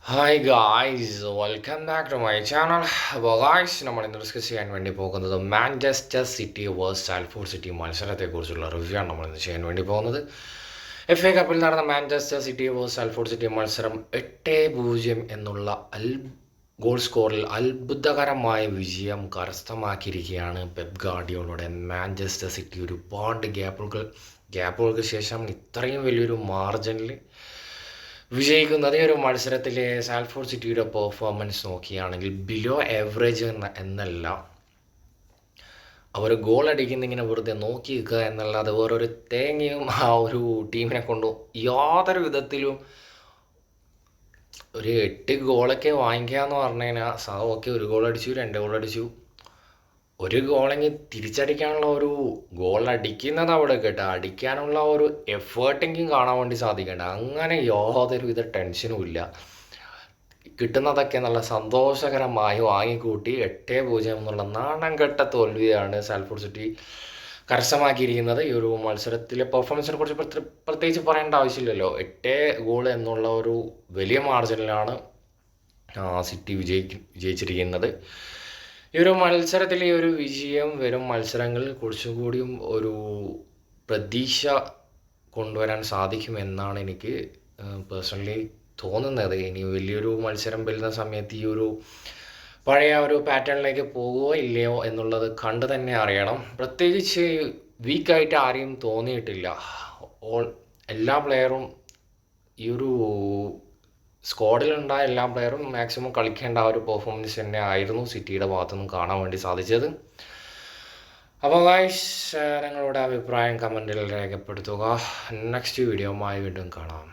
Hi guys, welcome back to my channel. അപ്പോൾ guys, നമ്മൾ ഇന്ന് ഡിസ്കസ് ചെയ്യാൻ വേണ്ടി പോകുന്നത് Manchester City versus Salford City മത്സരത്തെക്കുറിച്ചുള്ള റിവ്യൂ ആണ് നമ്മൾ ഇന്ന് ചെയ്യാൻ വേണ്ടി പോകുന്നത്. എഫ് എ കപ്പിൽ നടന്ന Manchester City versus Salford City മത്സരം 8-0 എന്നുള്ള ഗോൾ സ്കോറിൽ അത്ഭുതകരമായ വിജയം കരസ്ഥമാക്കിയിരിക്കുകയാണ് പെപ് ഗാർഡിയോളയുടെ മാഞ്ചസ്റ്റർ സിറ്റി. ഒരുപാട് ഗ്യാപ്പുകൾക്ക് ശേഷം ഇത്രയും വലിയൊരു മാർജിനിൽ വിജയിക്കുന്നത്. ഈ ഒരു മത്സരത്തിലെ സാൽഫോർഡ് സിറ്റിയുടെ പെർഫോമൻസ് നോക്കുകയാണെങ്കിൽ ബിലോ ആവറേജ് എന്നല്ല, അവർ ഗോൾ അടിക്കുന്ന ഇങ്ങനെ വെറുതെ നോക്കി നിൽക്കുക എന്നല്ലാതെ വേറൊരു തേങ്ങയും ആ ഒരു ടീമിനെ കൊണ്ട് യാതൊരു വിധത്തിലും. ഒരു 8 ഗോളൊക്കെ വാങ്ങിക്കുക എന്ന് പറഞ്ഞു കഴിഞ്ഞാൽ ഓക്കെ, ഒരു ഗോൾ അടിച്ചു, 2 ഗോൾ അടിച്ചു, ഒരു ഗോളെങ്കിൽ തിരിച്ചടിക്കാനുള്ള ഒരു ഗോൾ അടിക്കുന്നത് അവിടെ കേട്ടോ, അടിക്കാനുള്ള ഒരു എഫേർട്ടെങ്കിലും കാണാൻ വേണ്ടി സാധിക്കേണ്ട. അങ്ങനെ യാതൊരു വിധ ടെൻഷനും ഇല്ല, കിട്ടുന്നതൊക്കെ നല്ല സന്തോഷകരമായി വാങ്ങിക്കൂട്ടി 8-0 എന്നുള്ള നാണം കെട്ട തോൽവിയാണ് സാൽഫോർഡ് സിറ്റി കരസ്ഥമാക്കിയിരിക്കുന്നത്. ഈ ഒരു മത്സരത്തിലെ പെർഫോമൻസിനെ കുറിച്ച് പ്രത്യേകിച്ച് പറയേണ്ട ആവശ്യമില്ലല്ലോ. 8 ഗോൾ എന്നുള്ള ഒരു വലിയ മാർജിനിലാണ് സിറ്റി വിജയിച്ചിരിക്കുന്നത്. ഈ ഒരു മത്സരത്തിലെ ഈ ഒരു വിജയം വരും മത്സരങ്ങളിൽ കുറച്ചുകൂടിയും ഒരു പ്രതീക്ഷ കൊണ്ടുവരാൻ സാധിക്കുമെന്നാണ് എനിക്ക് പേഴ്സണലി തോന്നുന്നത്. ഇനി വലിയൊരു മത്സരം വരുന്ന സമയത്ത് ഈ ഒരു പഴയ ഒരു പാറ്റേണിലേക്ക് പോകുമോ ഇല്ലയോ എന്നുള്ളത് കണ്ട് തന്നെ അറിയണം. പ്രത്യേകിച്ച് വീക്കായിട്ട് ആരെയും തോന്നിയിട്ടില്ല. എല്ലാ പ്ലെയറും ഈ ഒരു സ്ക്വാഡിലുണ്ടായ എല്ലാ പ്ലെയറും മാക്സിമം കളിക്കേണ്ട ആ ഒരു പെർഫോമൻസ് തന്നെ ആയിരുന്നു സിറ്റിയുടെ ഭാഗത്തുനിന്നും കാണാൻ വേണ്ടി സാധിച്ചത്. അപ്പോൾ ഗൈസ്, നിങ്ങളുടെ അഭിപ്രായം കമൻറ്റിൽ രേഖപ്പെടുത്തുക. നെക്സ്റ്റ് വീഡിയോയുമായി വീണ്ടും കാണാം.